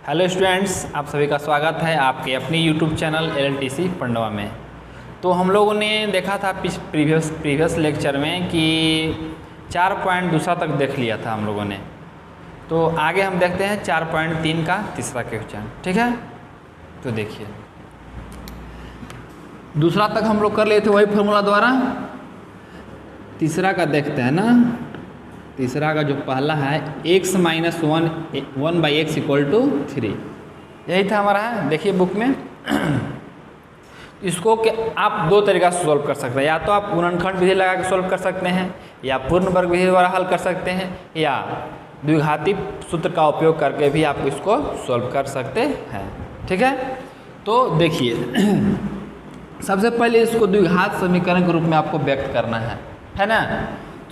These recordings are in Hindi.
हेलो स्टूडेंट्स, आप सभी का स्वागत है आपके अपनी यूट्यूब चैनल LLTC पंडवा में। तो हम लोगों ने देखा था प्रीवियस लेक्चर में कि 4 पॉइंट दूसरा तक देख लिया था हम लोगों ने। तो आगे हम देखते हैं 4.3 का तीसरा क्वेश्चन, ठीक है। तो देखिए, दूसरा तक हम लोग कर लिए थे वही फॉर्मूला द्वारा। तीसरा का देखते हैं ना। तीसरा का जो पहला है x minus 1/x equal to 3, यही था हमारा। देखिए बुक में इसको आप दो तरीका से सॉल्व कर सकते हैं। या तो आप गुणनखंड विधि लगा के सॉल्व कर सकते हैं, या पूर्ण वर्ग विधि द्वारा हल कर सकते हैं, या द्विघाती सूत्र का उपयोग करके भी आप इसको सॉल्व कर सकते हैं, ठीक है। तो देखिए, सबसे पहले इसको द्विघात समीकरण के रूप में आपको व्यक्त करना है ना।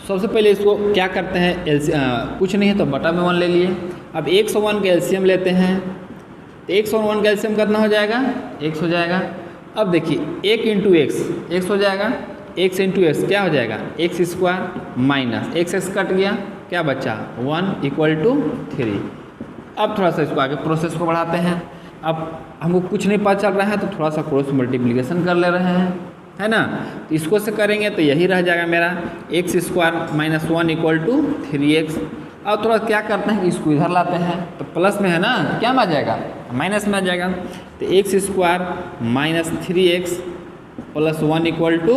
सबसे पहले इसको क्या करते हैं, कुछ नहीं है तो बटा में 1 ले लिए। अब x और 1 का एलसीएम लेते हैं, तो x और 1 का एलसीएम कितना हो जाएगा, x हो जाएगा। अब देखिए 1 इंटू x हो जाएगा, x इंटू एक्स क्या हो जाएगा, x square minus x cut गया, क्या बचा 1 इक्वल टू 3। अब थोड़ा सा इसको आगे प्रोसेस को बढ़ाते हैं। अब हमको कुछ नहीं पता चल रहा है तो थोड़ा सा क्रॉस मल्टीप्लिकेशन कर ले रहे हैं, है ना। तो इसको से करेंगे तो यही रह जाएगा मेरा x square minus 1 equal to 3x। अब थोड़ा क्या करते हैं, इसको इधर लाते हैं तो प्लस में है ना, क्या में आ जाएगा, माइनस में आ जाएगा। तो x square minus 3x plus 1 equal to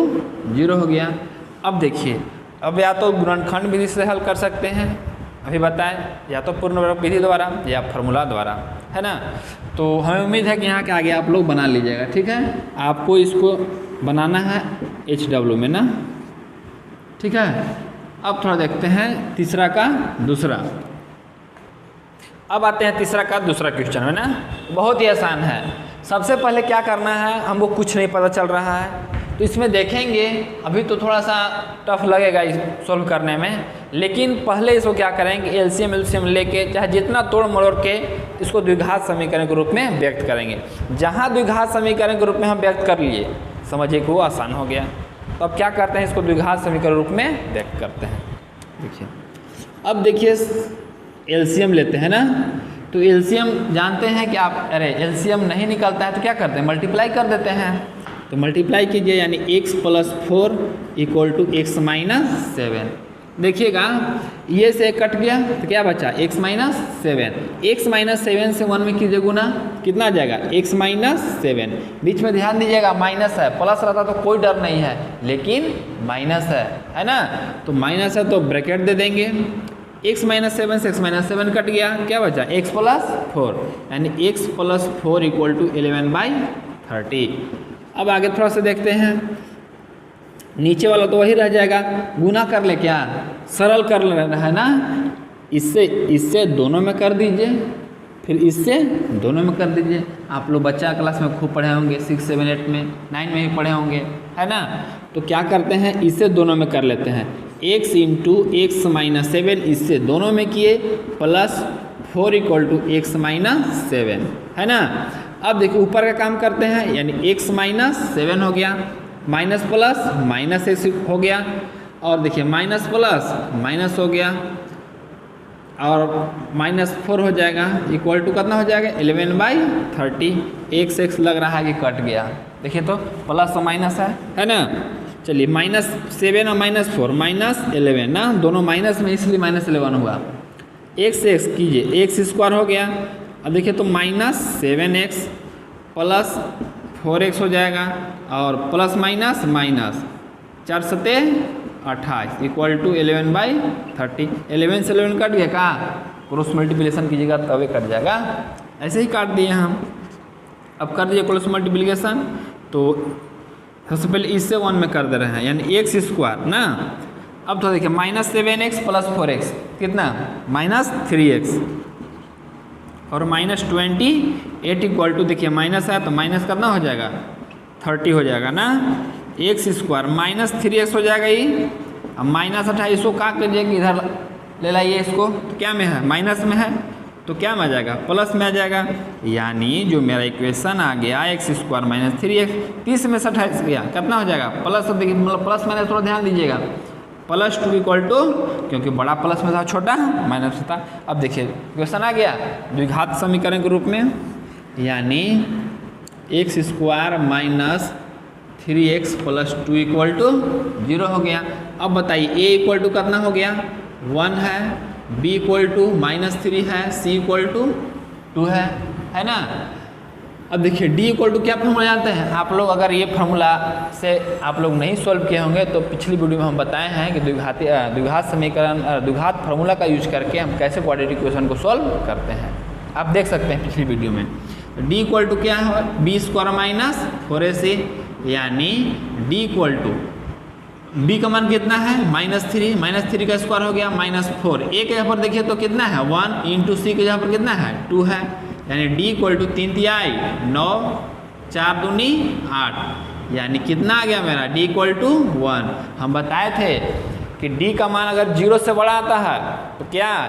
0 हो गया। अब देखिए, अब या तो गुणनखंड विधि से हल कर सकते हैं, अभी बताएं, या तो पूर्ण वर्ग विधि द्वारा या फार्मूला द्वारा, है ना। तो हमें उम्मीद है कि यहाँ के आगे आप लोग बना लीजिएगा, ठीक है। आपको इसको बनाना है HW में ना, ठीक है। अब थोड़ा देखते हैं तीसरा का दूसरा। अब आते हैं तीसरा का दूसरा क्वेश्चन में ना, बहुत ही आसान है। सबसे पहले क्या करना है, हमको कुछ नहीं पता चल रहा है तो इसमें देखेंगे, अभी तो थोड़ा सा टफ लगेगा इस सॉल्व करने में, लेकिन पहले इसको क्या करेंगे, एलसीएम लेके चाहे जितना तोड़ मरोड़ के इसको द्विघात समीकरण के रूप में व्यक्त करेंगे। जहाँ द्विघात समीकरण के रूप में हम व्यक्त कर लिए, समझिए कि वो आसान हो गया। तो अब क्या करते हैं, इसको द्विघात समीकरण रूप में व्यक्त करते हैं। देखिए, अब देखिए एलसीएम लेते हैं ना, तो एलसीएम जानते हैं कि आप, अरे एलसीएम नहीं निकलता है तो क्या करते हैं, मल्टीप्लाई कर देते हैं। तो मल्टीप्लाई कीजिए, यानी x plus 4 equal to x minus 7। देखिएगा ये से कट गया तो क्या बचा, x माइनस 7। x माइनस 7 से 1 में कीजिए गुना, कितना आ जाएगा, x माइनस 7। बीच में ध्यान दीजिएगा माइनस है, प्लस रहता तो कोई डर नहीं है, लेकिन माइनस है ना। तो माइनस है तो ब्रैकेट दे देंगे, x माइनस 7 से x माइनस 7 कट गया, क्या बचा, x प्लस 4, यानी x प्लस 4 इक्वल टू 11/30। अब आगे थोड़ा सा देखते हैं, नीचे वाला तो वही रह जाएगा, गुना कर ले, क्या सरल कर लेना है ना। इससे दोनों में कर दीजिए, फिर इससे दोनों में कर दीजिए। आप लोग बच्चा क्लास में खूब पढ़े होंगे, 6, 7, 8 में, 9 में भी पढ़े होंगे, है ना। तो क्या करते हैं, इससे दोनों में कर लेते हैं, x इंटू एक्स माइनस 7 इससे दोनों में किए, plus 4 equal to x minus 7, है ना। अब देखिए ऊपर का काम करते हैं, यानी x माइनस 7 हो गया, माइनस प्लस माइनस x हो गया, और देखिए माइनस प्लस माइनस हो गया, और माइनस 4 हो जाएगा, इक्वल टू कितना हो जाएगा, 11/30। x लग रहा है कि कट गया, देखिए तो प्लस और माइनस है ना। चलिए माइनस 7 और माइनस 4 माइनस 11 ना, दोनों माइनस में इसलिए माइनस 11 हुआ। x कीजिए, x स्क्वायर हो गया। अब देखिए तो माइनस 7x प्लस 4x हो जाएगा, और प्लस माइनस माइनस 4 सते 28 इक्वल टू 11/30। 11 से 11 कट गया, का क्रॉस मल्टीप्लिकेशन कीजिएगा तभी कट जाएगा, ऐसे ही काट दिए हम। अब कर दिए क्रॉस मल्टीप्लिकेशन, तो सबसे पहले इससे 1 में कर दे रहे हैं, यानी x स्क्वायर ना। अब तो देखिए माइनस 7x प्लस 4x कितना, माइनस 3x, और माइनस 28 इक्वल टू, देखिए माइनस है तो माइनस कितना हो जाएगा, 30 हो जाएगा ना। x स्क्वायर माइनस 3x हो जाएगा ये, अब माइनस 28 को का कीजिए कि इधर ले लाइए इसको, तो क्या में है, माइनस में है, तो क्या में आ जाएगा, प्लस में आ जाएगा। यानी जो मेरा इक्वेशन आ गया x स्क्वायर माइनस 3x, 30 में से 28 गया, कितना हो जाएगा, प्लस। देखिए मतलब प्लस माइनस थोड़ा ध्यान दीजिएगा, प्लस 2 इक्वल टू, क्योंकि बड़ा प्लस में था छोटा माइनस था। अब देखिए क्वेश्चन आ गया द्विघात समीकरण के रूप में, यानी X square minus 3x plus 2 equal to 0 हो गया। अब बताइए a इक्वल टू कितना हो गया 1 है, b इक्वल टू -3 है, c इक्वल टू 2 है ना। अब देखिए d इक्वल टू क्या फॉर्मूला जानते हैं आप लोग, अगर ये फार्मूला से आप लोग नहीं सॉल्व किए होंगे तो पिछली वीडियो में हम बताए हैं कि द्विघात समीकरण द्विघात फार्मूला का यूज करके हम कैसे क्वाड्रेटिक इक्वेशन को सॉल्व करते हैं, आप देख सकते हैं पिछली वीडियो में। d इक्वल टू क्या है b स्क्वायर माइनस 4ac, यानी d इक्वल टू b का मान कितना है -3 का स्क्वायर हो गया -4, a के यहाँ पर देखिए तो कितना है 1 इंटू c के यहाँ पर कितना है 2 है, यानी d इक्वल टू 3 तिहाई 9 4 दूनी 8, यानी कितना आ गया मेरा d इक्वल टू 1। हम बताए थे कि d का मान अगर 0 से बड़ा आता है तो क्या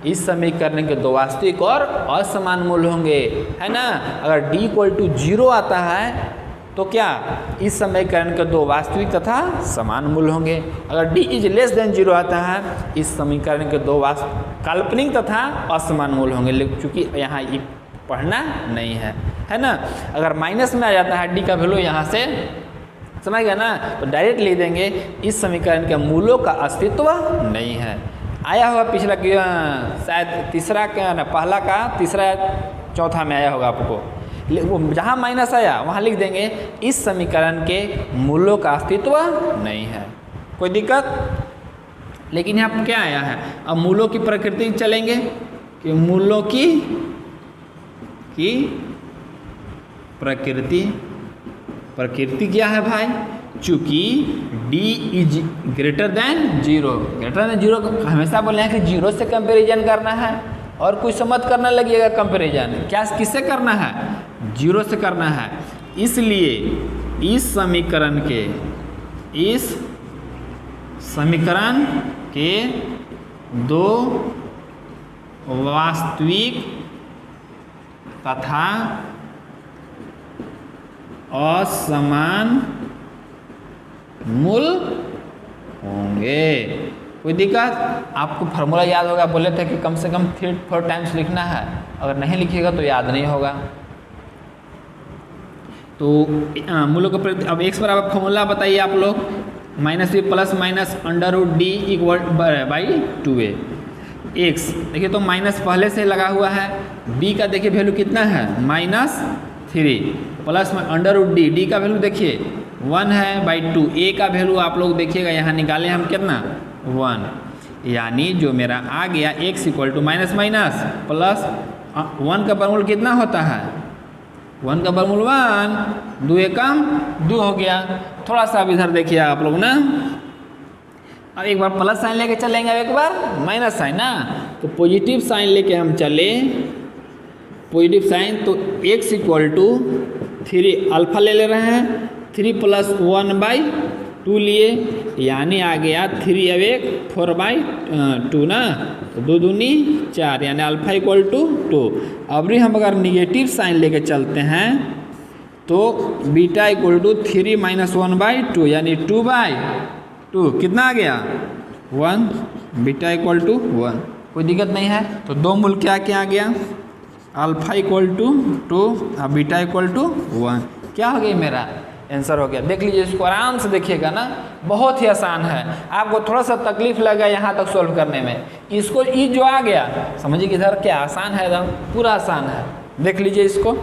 इस समीकरण के दो वास्तविक और असमान मूल होंगे, है ना। अगर d इक्वल टू 0 आता है तो क्या इस समीकरण के दो वास्तविक तथा समान मूल होंगे। अगर d इज लेस देन 0 आता है इस समीकरण के दो काल्पनिक तथा असमान मूल होंगे, लेकिन चूंकि यहाँ ये पढ़ना नहीं है ना। अगर माइनस में आ जाता है d का वैल्यू यहाँ से, समझ गया ना, तो डायरेक्ट लिख देंगे इस समीकरण के मूलों का अस्तित्व नहीं है। आया होगा पिछला शायद तीसरा का ना, पहला का तीसरा चौथा में आया होगा आपको, जहाँ माइनस आया वहाँ लिख देंगे इस समीकरण के मूलों का अस्तित्व नहीं है, कोई दिक्कत। लेकिन यहाँ पर क्या आया है, अब मूलों की प्रकृति चलेंगे कि मूलों की प्रकृति क्या है भाई, चूंकि d इज ग्रेटर देन 0 हमेशा बोले हैं कि 0 से कंपैरिजन करना है और कुछ से मत करना लगिएगा कंपैरिजन, क्या किससे करना है 0 से करना है। इसलिए इस समीकरण के दो वास्तविक तथा असमान मूल होंगे, कोई दिक्कत। आपको फार्मूला याद होगा, बोले थे कि कम से कम 3-4 टाइम्स लिखना है, अगर नहीं लिखिएगा तो याद नहीं होगा। तो मूलों का प्रति अब x बराबर फार्मूला बताइए आप लोग, -b plus minus √d equal by 2a। x देखिए तो माइनस पहले से लगा हुआ है, b का देखिए वैल्यू कितना है -3 प्लस √d, d का वैल्यू देखिए 1 है बाई 2, a का वैल्यू आप लोग देखिएगा यहाँ निकाले हम कितना 1, यानी जो मेरा आ गया x equal to minus plus 1 का वर्गमूल कितना होता है 1 का वर्गमूल 1, 2 एकम 2 हो गया। थोड़ा सा अब इधर देखिए आप लोग ना, अब एक बार प्लस साइन लेके चलेंगे, अब एक बार माइनस साइन ना, तो पॉजिटिव साइन लेके हम चले, पॉजिटिव साइन तो x इक्वल टू 3 अल्फा ले रहे हैं, 3 प्लस 1/2 लिए, यानी आ गया 3 अब 1 4/2 ना, तो 2 दूनी 4, यानी अल्फा इक्वल टू 2। अब भी हम अगर निगेटिव साइन लेके चलते हैं तो बीटा इक्वल टू 3 - 1/2, यानी 2/2 कितना आ गया 1, बीटा इक्वल टू 1, कोई दिक्कत नहीं है। तो दो मूल क्या क्या आ गया, अल्फा इक्वल टू 2 और बीटा इक्वल टू 1, क्या हो गया मेरा आंसर हो गया। देख लीजिए इसको आराम से देखिएगा ना, बहुत ही आसान है, आपको थोड़ा सा तकलीफ लगा यहाँ तक सॉल्व करने में, इसको ई जो आ गया समझिए कि इधर क्या आसान है, एकदम पूरा आसान है। देख लीजिए इसको।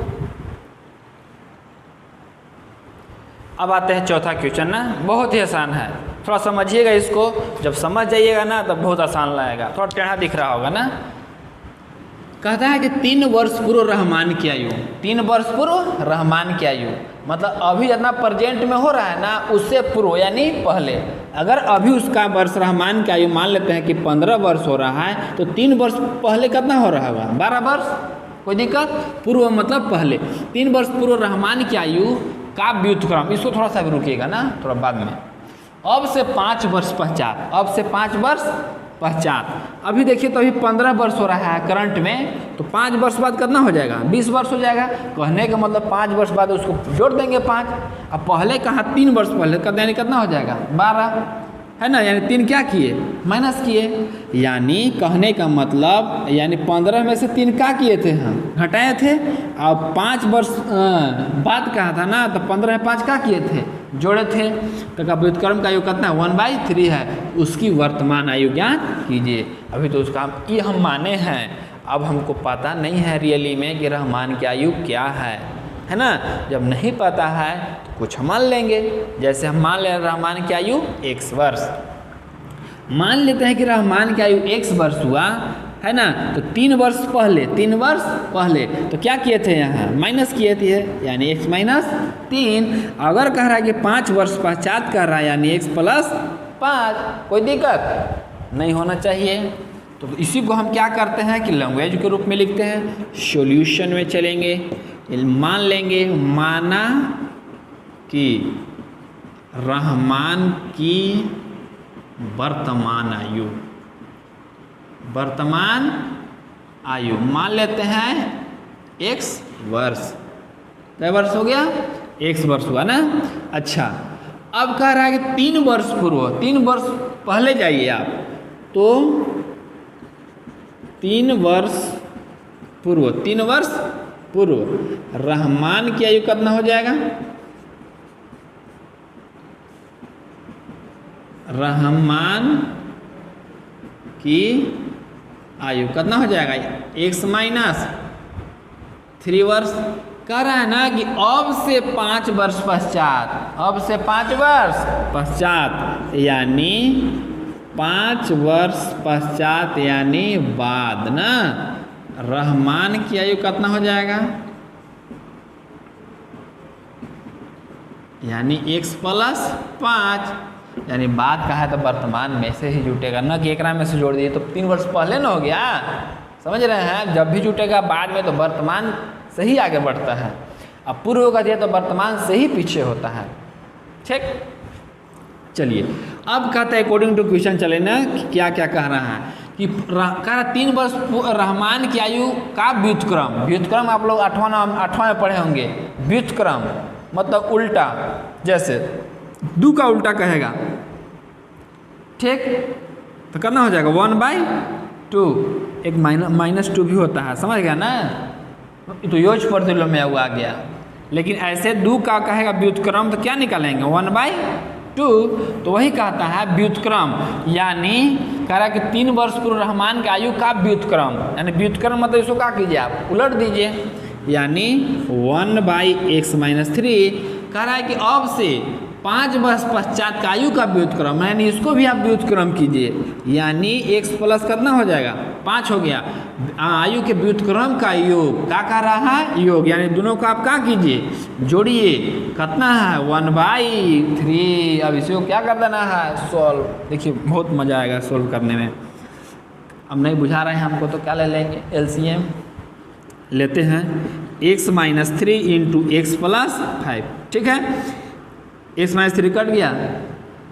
अब आते हैं चौथा क्वेश्चन ना, बहुत ही आसान है, थोड़ा समझिएगा इसको, जब समझ जाइएगा ना तब बहुत आसान लगेगा। थोड़ा टेढ़ा दिख रहा होगा ना। कहता है कि 3 वर्ष पूर्व रहमान की आयु, 3 वर्ष पूर्व रहमान की आयु, मतलब अभी जितना प्रेजेंट में हो रहा है ना उससे पूर्व यानी पहले। अगर अभी उसका वर्ष रहमान की आयु मान लेते हैं कि 15 वर्ष हो रहा है, तो 3 वर्ष पहले कितना हो रहा होगा 12 वर्ष, कोई दिक्कत। पूर्व मतलब पहले, 3 वर्ष पूर्व रहमान की आयु का व्युत्क्रम, इसको थोड़ा सा भी रुकिएगा ना, थोड़ा बाद में। अब से 5 वर्ष पश्चात, अब से 5 वर्ष पश्चात, अभी देखिए तो अभी 15 वर्ष हो रहा है करंट में, तो 5 वर्ष बाद कितना हो जाएगा 20 वर्ष हो जाएगा। कहने का मतलब 5 वर्ष बाद उसको जोड़ देंगे 5, अब पहले कहाँ 3 वर्ष पहले कर देने कितना हो जाएगा 12, है ना, यानी 3 क्या किए, माइनस किए। यानी कहने का मतलब यानी 15 में से 3 क्या किए थे, हम घटाए थे। अब 5 वर्ष बाद कहा था ना, तो 15 में 5 क्या किए थे, जोड़े थे। तो का व्युत्क्रम का आयु कितना है, 1/3 है। उसकी वर्तमान आयु ज्ञात कीजिए। अभी तो उसका ये हम माने हैं, अब हमको पता नहीं है रियली में कि रहमान की आयु क्या है ना। जब नहीं पता है तो कुछ हम मान लेंगे। जैसे हम मान ले रहमान की आयु x वर्ष, मान लेते हैं कि रहमान की आयु x वर्ष हुआ, है ना। तो 3 वर्ष पहले तो क्या किए थे, यहाँ माइनस किए थे, यानी x - 3। अगर कह रहा है कि 5 वर्ष पश्चात कह रहा है, यानी x + 5, कोई दिक्कत नहीं होना चाहिए। तो इसी को हम क्या करते हैं कि लैंग्वेज के रूप में लिखते हैं। सॉल्यूशन में चलेंगे, मान लेंगे, माना कि रहमान की वर्तमान आयु मान लेते हैं x वर्ष। क्या वर्ष हो गया, x वर्ष हुआ ना। अच्छा, अब कह रहा है कि 3 वर्ष पूर्व, 3 वर्ष पहले जाइए आप, तो 3 वर्ष पूर्व रहमान की आयु कितना हो जाएगा, रहमान की आयु कितना हो जाएगा, x - 3 वर्ष। कह रहा है ना कि अब से 5 वर्ष पश्चात, यानी 5 वर्ष पश्चात यानी बाद ना, रहमान की आयु कितना हो जाएगा, यानी x + 5, यानी बाद का है तो वर्तमान में से ही जुटेगा ना, कि एक में से जोड़ दिए तो 3 वर्ष पहले ना हो गया। समझ रहे हैं, जब भी जुटेगा बाद में तो वर्तमान से ही आगे बढ़ता है, अब पूर्व का दिया तो वर्तमान से ही पीछे होता है। ठीक, चलिए अब कहते हैं अकॉर्डिंग टू क्वेश्चन चले ना, कि क्या क्या कह रहा है कि कह रहा 3 वर्ष रहमान की आयु का व्युत्क्रम आप लोग 8वां में पढ़े होंगे। व्युत्क्रम मतलब उल्टा, जैसे 2 का उल्टा कहेगा, ठीक, तो कितना हो जाएगा 1/2, एक -2 भी होता है, समझ गया ना। तो योज प्रतिलोम में आ गया। लेकिन ऐसे 2 का कहेगा व्युत्क्रम, तो क्या निकालेंगे 1/2, तो वही कहता है व्युत्क्रम, यानी कह रहा है कि 3 वर्ष पूर्व रहमान की आयु का व्युत्क्रम, यानी व्युत्क्रम मतलब इसको क्या कीजिए आप उलट दीजिए, यानी 1/x - 3। कह रहा है कि अब से 5 वर्ष पश्चात का आयु का व्युत्क्रम, यानी इसको भी आप व्युत्क्रम कीजिए, यानी x + कितना हो जाएगा 5 हो गया। आयु के व्युत्क्रम का योग क्या कह रहा है, योग, यानी दोनों को आप क्या कीजिए जोड़िए, कितना है 1/3। अब इसे क्या कर देना है, सॉल्व। देखिए बहुत मज़ा आएगा सॉल्व करने में। अब नहीं बुझा रहे हैं हमको तो क्या ले लेंगे, LCM लेते हैं, x - 3 × x + 5, ठीक है। x - 3 कट गया,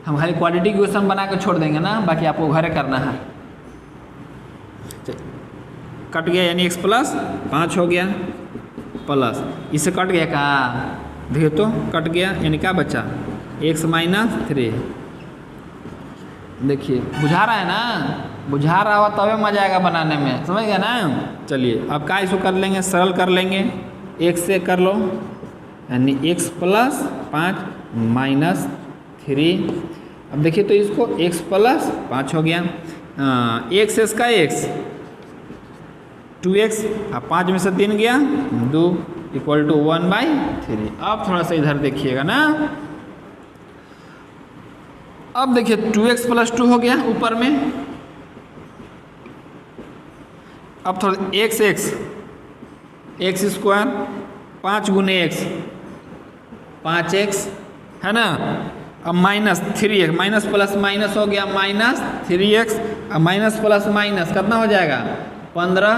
हम खाली क्वाड्रेटिक इक्वेशन बना के छोड़ देंगे ना, बाकी आपको घर करना है। कट गया यानी x + 5 हो गया, प्लस इससे कट गया का, देखिए तो कट गया, यानी क्या बचा x - 3। देखिए बुझा रहा है ना, बुझा रहा हो तभी मजा आएगा बनाने में, समझ गया ना। चलिए अब क्या इसको कर लेंगे, सरल कर लेंगे, 1 से कर लो, यानी x + 5 - 3। अब देखिए तो इसको x + 5 हो गया, x इसका x 2x, अब 5 में से 3 गया 2 = 1/3। अब थोड़ा सा इधर देखिएगा ना, अब देखिए 2x + 2 हो गया ऊपर में, अब थोड़ा x स्क्वायर 5 × x 5x है ना, अब -3x, माइनस प्लस माइनस हो गया -3x, अब माइनस प्लस माइनस कितना हो जाएगा 15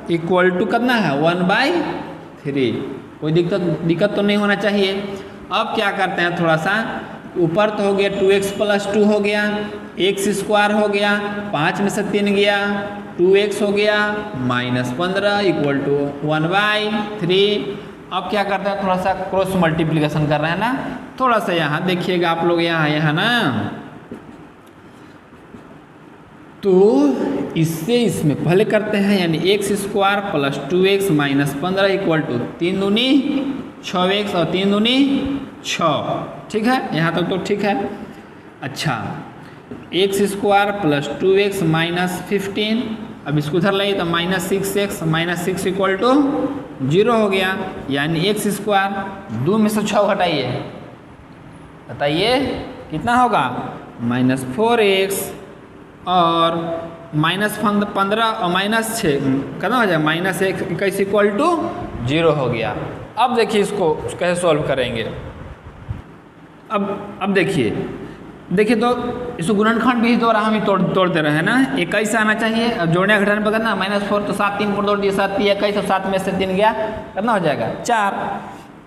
= कितना है 1/3। कोई दिक्कत तो नहीं होना चाहिए। अब क्या करते हैं, थोड़ा सा ऊपर तो हो गया 2x + 2 हो गया, x स्क्वायर हो गया, 5 में से 3 गया 2x हो गया, -15 = 1/3। अब क्या करते हैं, थोड़ा सा क्रॉस मल्टीप्लिकेशन कर रहे हैं ना, थोड़ा सा यहाँ देखिएगा आप लोग, यहाँ ना तो इससे इसमें पहले करते हैं, यानी X square plus 2x minus 15 equal to 3 दूनी 6x और 3 दूनी 6। ठीक है, यहाँ तक तो ठीक है। अच्छा, x square plus 2x minus 15, अब इसको उधर लाइए तो minus 6x minus 6 equal to 0 हो गया, यानी एक्स स्क्वायर 2 में से 6 घटाइए, बताइए कितना होगा, माइनस 4x और माइनस 15 और माइनस 6 कितना हो जाएगा, माइनस 21 इक्वल टू 0 हो गया। अब देखिए इसको कैसे सॉल्व करेंगे। अब देखिए तो इसको गुणनखंड भी द्वारा हम ही तोड़ दे रहे हैं ना, 21 आना चाहिए। अब जोड़ने घटाने पर करना, माइनस 4 तो 7 3 पर तोड़ दिए, 7 3 21 और 7 में से 3 गया, कितना हो जाएगा 4।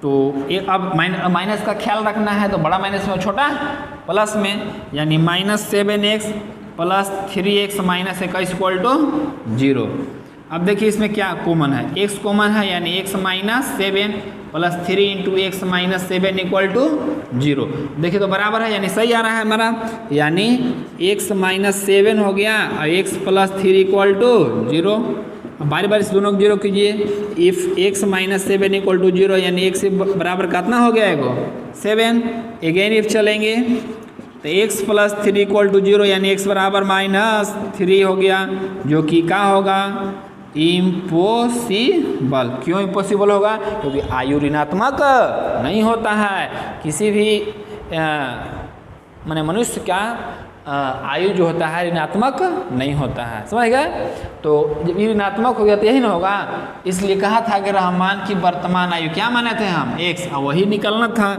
तो अब माइनस का ख्याल रखना है, तो बड़ा माइनस में छोटा प्लस में, यानी minus 7x plus 3x minus 21 equal to 0। अब देखिए इसमें क्या कॉमन है, x कॉमन है, यानी x minus 7 plus 3 into X minus 7 equal to 0। देखिए तो बराबर है, यानी सही आ रहा है हमारा, यानी x माइनस 7 हो गया और x प्लस 3 इक्वल टू 0। बारी बारी से दोनों को 0 कीजिए। If x minus 7 equal to 0, यानी x बराबर कितना हो गया है 7। अगेन इफ चलेंगे तो x प्लस 3 इक्वल टू 0, यानी x बराबर माइनस 3 हो गया, जो कि क्या होगा, इम्पॉसिबल। क्यों इम्पॉसिबल होगा, क्योंकि आयु ऋणात्मक नहीं होता है। किसी भी माने मनुष्य का आयु जो होता है ऋणात्मक नहीं होता है, समझ गए। तो जब ये ऋणात्मक हो गया तो यही ना होगा, इसलिए कहा था कि रहमान की वर्तमान आयु क्या माने थे हम, x, और वही निकलना था।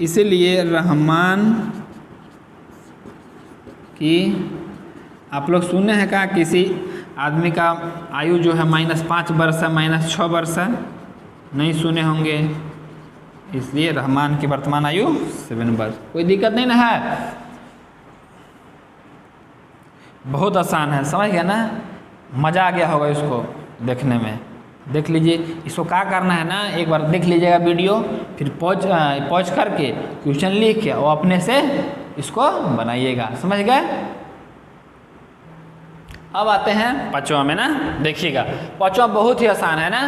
इसीलिए रहमान की, आप लोग सुने हैं क्या किसी आदमी का आयु जो है -5 वर्ष है, -6 वर्ष है, नहीं सुने होंगे। इसलिए रहमान की वर्तमान आयु 7 वर्ष। कोई दिक्कत नहीं ना है, बहुत आसान है, समझ गया ना, मज़ा आ गया होगा इसको देखने में। देख लीजिए, इसको क्या करना है ना, एक बार देख लीजिएगा वीडियो, फिर पॉज करके क्वेश्चन लिख के और अपने से इसको बनाइएगा, समझ गए। अब आते हैं पांचवा में ना, देखिएगा पांचवा बहुत ही आसान है ना।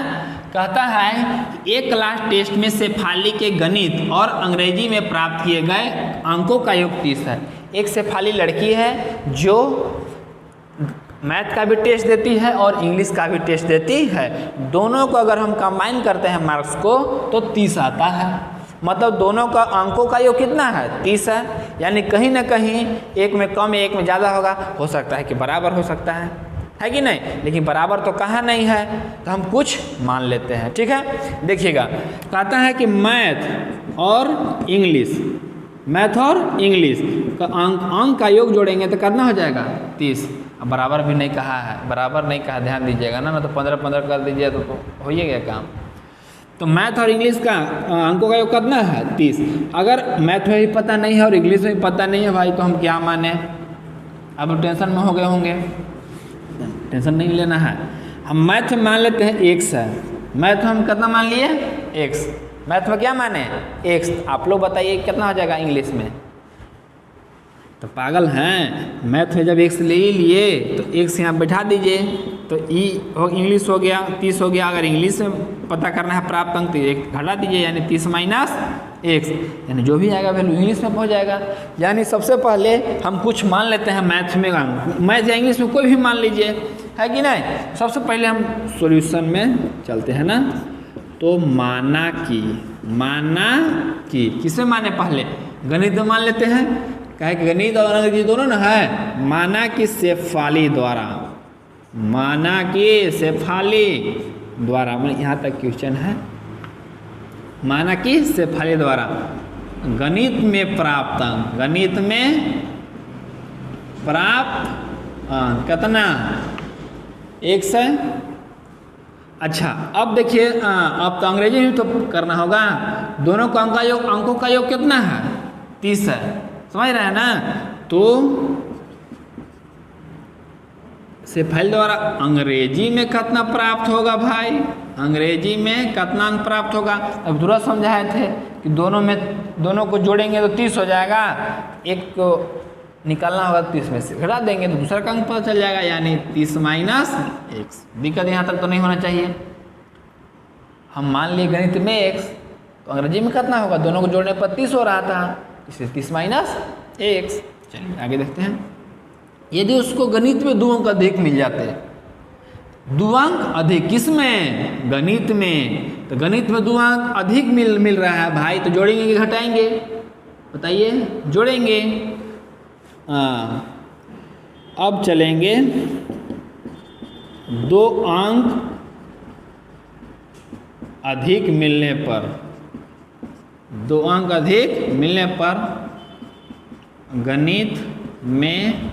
कहता है कि एक क्लास टेस्ट में शेफाली के गणित और अंग्रेजी में प्राप्त किए गए अंकों का योग 30 है। एक शेफाली लड़की है जो मैथ का भी टेस्ट देती है और इंग्लिश का भी टेस्ट देती है। दोनों को अगर हम कंबाइन करते हैं मार्क्स को तो 30 आता है। मतलब दोनों का अंकों का योग कितना है, 30 है। यानी कहीं ना कहीं एक में कम एक में ज़्यादा होगा, हो सकता है कि बराबर हो सकता है कि नहीं, लेकिन बराबर तो कहाँ नहीं है, तो हम कुछ मान लेते हैं। ठीक है, देखिएगा कहता है कि मैथ और इंग्लिश का अंक का योग जोड़ेंगे तो कितना हो जाएगा 30। अब बराबर भी नहीं कहा है, बराबर नहीं कहा, ध्यान दीजिएगा ना, तो 15-15 कर दीजिए तो हो ही गया काम। तो मैथ और इंग्लिश का अंकों का योग कितना है 30। अगर मैथ में भी पता नहीं है और इंग्लिश में भी पता नहीं है भाई, तो हम क्या माने। अब टेंशन में हो गए होंगे, टेंशन नहीं लेना है। हम मैथ में मान लेते हैं x है, मैथ में हम कितना मान लिए x, मैथ में क्या माने x। आप लोग बताइए कितना हो जाएगा इंग्लिश में। तो पागल हैं, मैथ में जब x ले ही लिए तो x यहाँ बैठा दीजिए, तो इंग्लिश हो गया 30 हो गया। अगर इंग्लिश में पता करना है प्राप्त अंक तो एक घटा दीजिए, यानी 30 माइनस x, यानी जो भी आएगा वैल्यू इंग्लिश में पहुंच जाएगा। यानी सबसे पहले हम कुछ मान लेते हैं मैथ में, मैथ या इंग्लिश में कोई भी मान लीजिए, है कि नहीं। सबसे पहले हम सॉल्यूशन में चलते हैं ना। तो माना कि किसे माने, पहले गणित में मान लेते हैं, कहे कि गणित और अंग्रेजी दोनों ना है। माना कि शेफाली द्वारा, यहाँ तक क्वेश्चन है। माना कि शेफाली द्वारा गणित में प्राप्त कितना x है। अच्छा, अब देखिए, अब तो अंग्रेजी में तो करना होगा। दोनों का अंकों का योग कितना है 30 है, समझ रहे हैं ना। तो शेफाली द्वारा अंग्रेजी में कितना प्राप्त होगा भाई, अंग्रेजी में कितना अंक प्राप्त होगा। अब दूसरा समझाए थे कि दोनों को जोड़ेंगे तो 30 हो जाएगा। एक को निकालना होगा तो 30 में से घटा देंगे तो दूसरा का अंक पता चल जाएगा, यानी 30 माइनस x। दिक्कत यहाँ तक तो नहीं होना चाहिए। हम मान लिए गणित में x, तो अंग्रेजी में कितना होगा, दोनों को जोड़ने पर 30 हो रहा था, इसलिए 30 माइनस x। चलिए आगे देखते हैं। यदि उसको गणित में 2 अंक अधिक मिल जाते, 2 अंक अधिक किसमें, गणित में, तो गणित में 2 अंक अधिक मिल रहा है भाई, तो जोड़ेंगे कि घटाएंगे, बताइए, जोड़ेंगे। अब चलेंगे 2 अंक अधिक मिलने पर, 2 अंक अधिक मिलने पर गणित में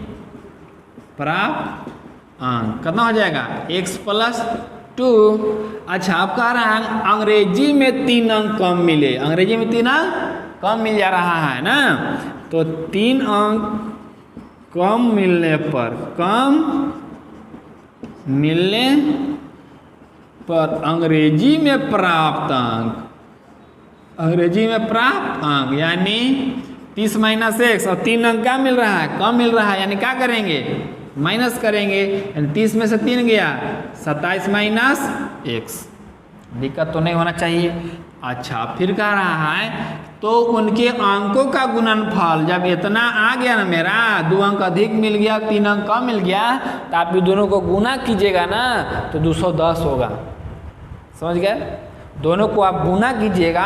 प्राप्त अंक कितना हो जाएगा, x प्लस 2। अच्छा, आप कह रहे हैं अंग्रेजी में 3 अंक कम मिले, अंग्रेजी में 3 अंक कम मिल जा रहा है ना, तो 3 अंक कम मिलने पर अंग्रेजी में प्राप्त अंक, अंग्रेजी में प्राप्त अंक यानी 30 माइनस x, और 3 अंक क्या मिल रहा है, कम मिल रहा है, यानी क्या करेंगे, माइनस करेंगे, यानी 30 में से 3 गया, 27 माइनस x। दिक्कत तो नहीं होना चाहिए। अच्छा, फिर कह रहा है तो उनके अंकों का गुणनफल जब इतना आ गया ना, मेरा 2 अंक अधिक मिल गया, 3 अंक कम मिल गया, तो आप दोनों को गुना कीजिएगा ना तो 210 होगा। समझ गए, दोनों को आप गुना कीजिएगा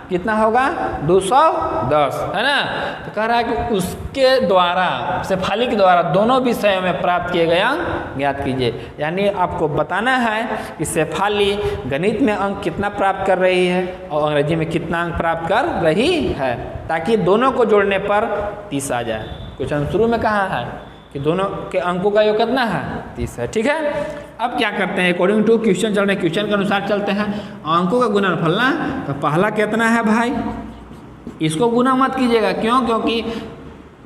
कितना होगा, 210, है ना। तो कह रहा है कि उसके द्वारा, शेफाली के द्वारा दोनों विषयों में प्राप्त किए गए अंक ज्ञात कीजिए। यानी आपको बताना है कि शेफाली गणित में अंक कितना प्राप्त कर रही है और अंग्रेजी में कितना अंक प्राप्त कर रही है, ताकि दोनों को जोड़ने पर 30 आ जाए। क्वेश्चन शुरू में कहा है कि दोनों के अंकों का योग कितना है, 30 है। ठीक है, अब क्या करते हैं, अकॉर्डिंग टू क्वेश्चन चल रहे हैं, क्वेश्चन के अनुसार चलते हैं। अंकों का गुणनफल ना, तो पहला कितना है भाई, इसको गुना मत कीजिएगा, क्यों, क्योंकि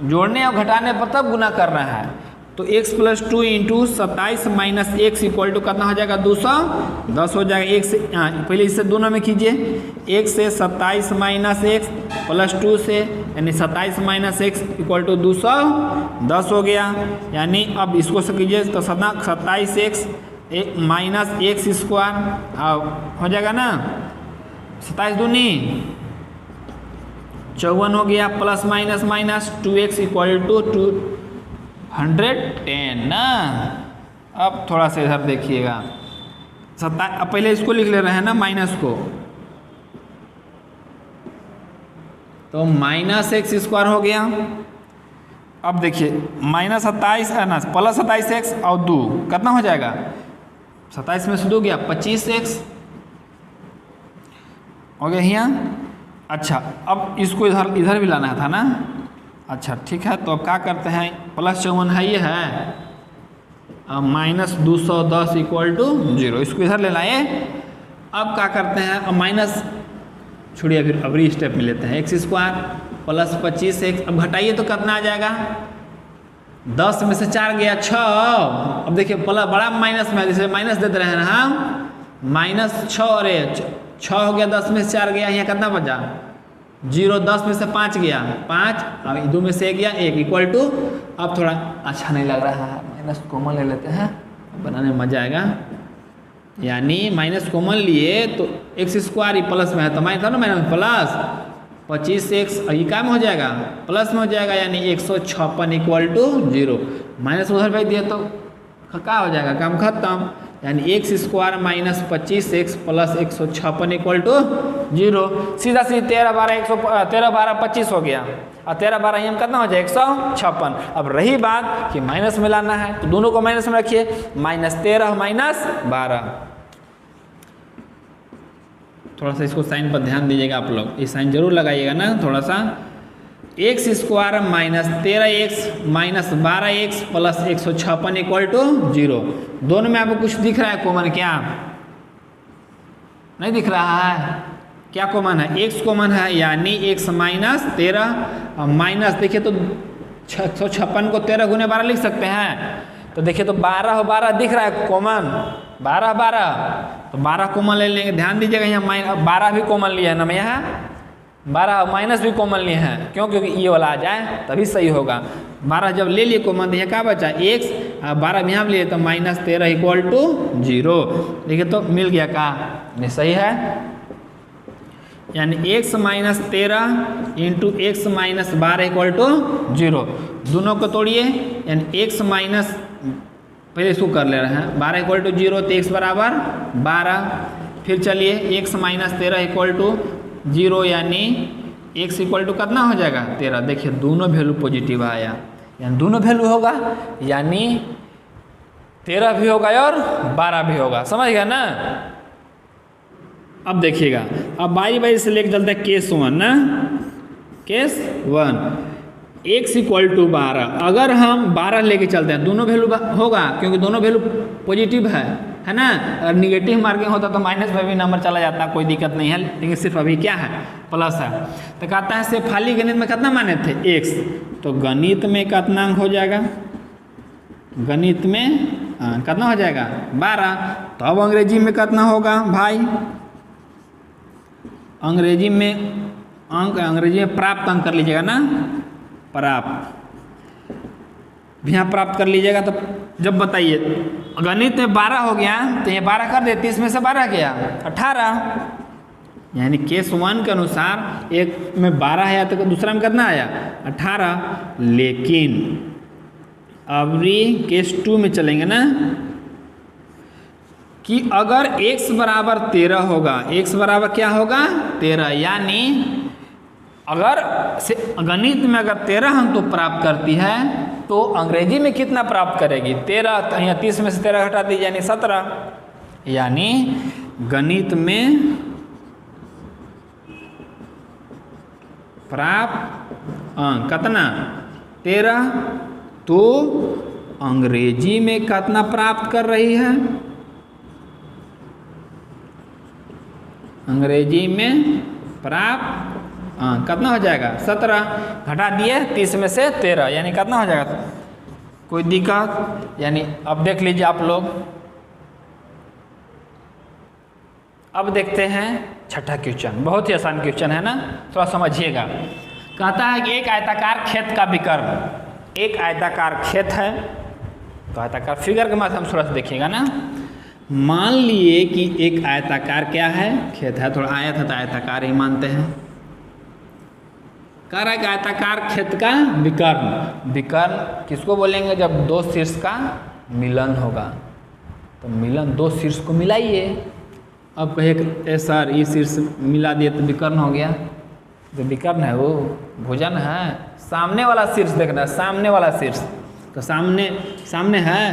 जोड़ने और घटाने पर तब गुना करना है। तो x plus 2 into 27 minus x equal to कितना हो जाएगा, 210 हो जाएगा। एक से पहले इससे दोनों में कीजिए, 1 से 27 माइनस x प्लस 2 से, यानी 27 माइनस x इक्वल टू 210 हो गया। यानी अब इसको से कीजिए तो 27x माइनस x स्क्वायर हो जाएगा ना, 27 दूनी 54 हो गया, plus minus minus 2x equal to 210 ना। अब थोड़ा सा इधर देखिएगा, अब पहले इसको लिख ले रहे हैं ना माइनस को, तो माइनस एक्स स्क्वायर हो गया। अब देखिए माइनस 27 है ना, प्लस 27x और 2 कितना हो जाएगा, 27 में से 2 गया 25x हो गया यहाँ। अच्छा, अब इसको इधर भी लाना था ना। अच्छा ठीक है, तो अब क्या करते हैं, प्लस 54 है ये है, अब माइनस 210 इक्वल टू 0, इसको इधर ले लाए। अब क्या करते हैं, अब माइनस छोड़िए, फिर अगली स्टेप में लेते हैं, एक्स स्क्वायर प्लस 25x। अब घटाइए तो कितना आ जाएगा, 10 में से 4 गया 6। अब देखिए बड़ा माइनस में, जैसे माइनस देते रहे ना हम, माइनस 6, अरे 6 हो गया, 10 में से 4 गया, यहाँ कितना बचा 0, 10 में से 5 गया 5, और 2 में से 1 गया 1 इक्वल टू। अब थोड़ा अच्छा नहीं लग रहा है, माइनस कॉमन ले लेते हैं, बनाने में मजा आएगा। यानी माइनस कॉमन लिए तो एक्स स्क्वायर प्लस में है तो माइनस था ना, माइनस प्लस 25x, ये क्या में हो जाएगा, प्लस में हो जाएगा, यानी 156 इक्वल टू 0। माइनस उधर भेज दिया तो क्या हो जाएगा, काम खत्म। यानी X square minus 25x plus 156 equal to 0। सीधा सीधा 13 12 25 हो गया, और 13 12 यहाँ कितना हो जाए 156। अब रही बात कि माइनस में लाना है, तो दोनों को माइनस में रखिए, -13 -12। थोड़ा सा इसको साइन पर ध्यान दीजिएगा आप लोग, ये साइन जरूर लगाइएगा ना थोड़ा सा। X square minus 13x minus 12x plus 156 equal to 0। दोनों में आपको कुछ दिख रहा है कॉमन, क्या नहीं दिख रहा है, क्या कॉमन है, x कॉमन है, यानी x माइनस 13 माइनस, देखिए तो 156 को 13 गुने 12 लिख सकते हैं, तो देखिए तो 12 12 दिख रहा है कॉमन, 12 12, तो 12 कॉमन ले लेंगे। ध्यान दीजिएगा यहाँ 12 भी कॉमन लिया है ना, मैं यहाँ 12 माइनस भी कॉमन लिए हैं, क्यों? क्योंकि ये वाला आ जाए तभी सही होगा। 12 जब ले लिए कॉमन, तो ये क्या बचा x, 12 भी यहाँ लिए तो -13 = 0। देखिए तो मिल गया का, नहीं सही है, यानी x - 13 × x - 12 = 0। दोनों को तोड़िए, यानी x माइनस, पहले इसको कर ले रहे हैं, 12 = 0 तो x बराबर 12। फिर चलिए x - 13 = 0, यानी x = कितना हो जाएगा 13। देखिए दोनों वैल्यू पॉजिटिव आया, यानी दोनों वैल्यू होगा, यानी 13 भी होगा और 12 भी होगा। समझ गया ना? अब देखिएगा, अब बारी बारी से लेके चलते हैं केस 1 ना। Case 1, x = 12। अगर हम 12 लेके चलते हैं, दोनों वैल्यू होगा, क्योंकि दोनों वैल्यू पॉजिटिव है ना। अगर निगेटिव मार्किंग होता तो माइनस में भी नंबर चला जाता, कोई दिक्कत नहीं है, लेकिन सिर्फ अभी क्या है, प्लस है। तो कहता है शेफाली गणित में कितना माने थे, x, तो गणित में कितना अंक हो जाएगा, गणित में कितना हो जाएगा 12। तो अब अंग्रेजी में कितना होगा भाई, अंग्रेजी में अंक, अंग्रेजी में प्राप्त अंक कर लीजिएगा ना, प्राप्त यहाँ प्राप्त कर लीजिएगा। तो जब बताइए गणित में 12 हो गया, तो ये 12 कर दे, 30 में से 12 गया 18, यानी केस 1 के अनुसार एक में 12 आया तो दूसरा में कितना आया 18। लेकिन अभी केस 2 में चलेंगे ना, कि अगर x बराबर 13 होगा, x बराबर क्या होगा 13, यानी अगर गणित में अगर 13 अंक तो प्राप्त करती है, तो अंग्रेजी में कितना प्राप्त करेगी 13, तो यहाँ 30 में से 13 हटा दीजिए, यानी 17। यानी गणित में प्राप्त अंक कितना 13, तो अंग्रेजी में कितना प्राप्त कर रही है, अंग्रेजी में प्राप्त कितना हो जाएगा 17, घटा दिए 30 में से 13, यानी कितना हो जाएगा, कोई दिक्कत? यानी अब देख लीजिए आप लोग। अब देखते हैं छठा क्वेश्चन, बहुत ही आसान क्वेश्चन है ना, थोड़ा समझिएगा। कहता है कि एक आयताकार खेत का विकर्ण, एक आयताकार खेत है, तो आयताकार फिगर के माध्यम से थोड़ा सा देखिएगा ना। मान लिए कि एक आयताकार क्या है, खेत है, थोड़ा आयत है तो आयताकार ही मानते हैं। कह रहा है कि आयताकार खेत का विकर्ण, विकर्ण किसको बोलेंगे, जब दो शीर्ष का मिलन होगा, तो मिलन दो शीर्ष को मिलाइए। अब कहे सर ये शीर्ष मिला दिए तो विकर्ण हो गया, जो विकर्ण है वो भुजन है, सामने वाला शीर्ष देखना, सामने वाला शीर्ष, तो सामने है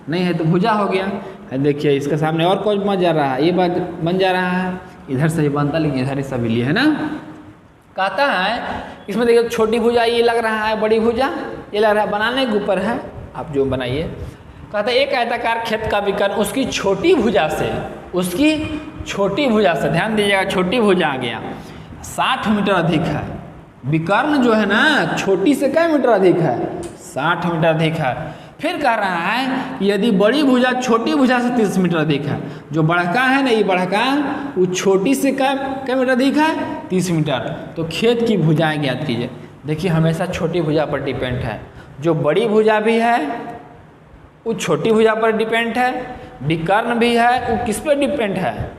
नहीं है तो भुजा हो गया। देखिए इसके सामने और कुछ बन जा रहा है, ये बन जा रहा है, इधर से ही बनता, लेकिन इधर ही सभी लिए है ना। कहता है इसमें देखिए छोटी भुजा ये लग रहा है, बड़ी भुजा ये लग रहा है, बनाने के ऊपर है, आप जो बनाइए। कहता है एक आयताकार खेत का विकर्ण उसकी छोटी भुजा से, उसकी छोटी भुजा से, ध्यान दीजिएगा छोटी भुजा आ गया, 60 मीटर अधिक है। विकर्ण जो है ना छोटी से क्या मीटर अधिक है, 60 मीटर अधिक है। फिर कह रहा है कि यदि बड़ी भुजा छोटी भुजा से 30 मीटर अधिक है, जो बड़का है ना, ये बड़का वो छोटी से क्या मीटर अधिक है 30 मीटर, तो खेत की भुजाएं ज्ञात कीजिए। देखिए हमेशा छोटी भुजा पर डिपेंड है, जो बड़ी भुजा भी है वो छोटी भुजा पर डिपेंड है, विकर्ण भी है वो किस पर डिपेंड है,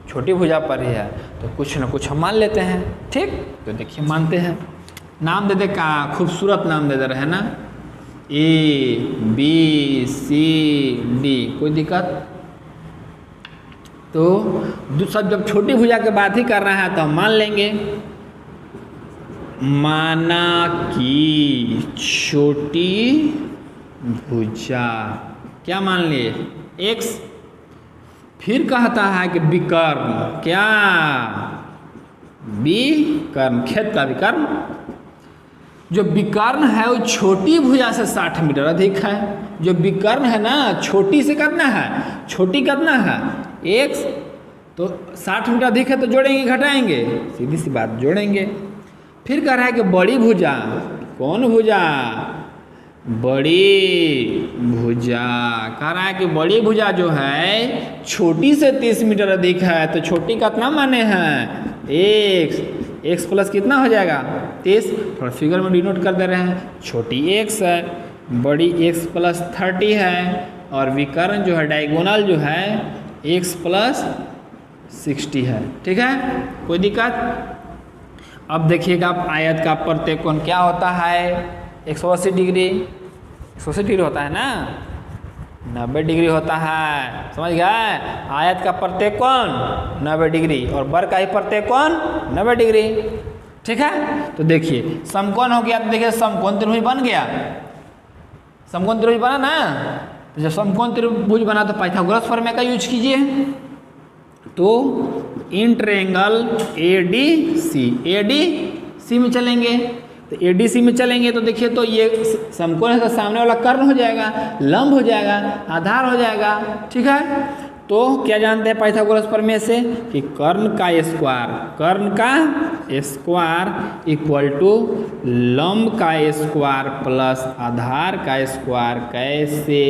छोटी भुजा पर ही है। तो कुछ ना कुछ हम मान लेते हैं, ठीक। तो देखिए मानते हैं, नाम दे दे का खूबसूरत नाम दे दे रहे हैं ना, ABCD, कोई दिक्कत? तो सब जब छोटी भुजा के बात ही कर रहा है तो हम मान लेंगे, माना कि छोटी भुजा क्या मान लिए X। फिर कहता है कि विकर्ण, क्या विकर्ण, खेत का विकर्ण, जो विकर्ण है वो छोटी भुजा से 60 मीटर अधिक है। जो विकर्ण है ना छोटी से कितना है, छोटी कितना है X, तो 60 मीटर अधिक है, तो जोड़ेंगे घटाएंगे, सीधी सी बात जोड़ेंगे। फिर कह रहा है कि बड़ी भुजा, कौन भुजा, बड़ी भुजा, कह रहा है कि बड़ी भुजा जो है छोटी से 30 मीटर अधिक है, तो छोटी कितना माने हैं X, x प्लस कितना हो जाएगा 30, थोड़ा फिगर में डिनोट कर दे रहे हैं, छोटी x है, बड़ी x प्लस 30 है, और विकर्ण जो है डायगोनल जो है x प्लस 60 है। ठीक है, कोई दिक्कत? अब देखिएगा आयत का प्रत्येक कोण क्या होता है 180 डिग्री, 180 डिग्री होता है ना, 90 डिग्री होता है, समझ गए? आयत का प्रत्येक कोण 90 डिग्री और वर्ग का ही प्रत्येक कोण 90 डिग्री। ठीक है, तो देखिए समकोण हो गया, तो देखिए समकोण त्रिभुज बन गया, समकोण त्रिभुज बना ना। तो जब समकोण त्रिभुज बना तो पाइथागोरस प्रमेय का यूज कीजिए। तो इन ट्रायंगल ADC में चलेंगे, तो ADC में चलेंगे तो देखिए तो ये समकोण का सामने वाला कर्ण हो जाएगा, लंब हो जाएगा, आधार हो जाएगा। ठीक है, तो क्या जानते हैं पाइथागोरस प्रमेय से कि कर्ण का स्क्वायर इक्वल टू लंब का स्क्वायर प्लस आधार का स्क्वायर। कैसे?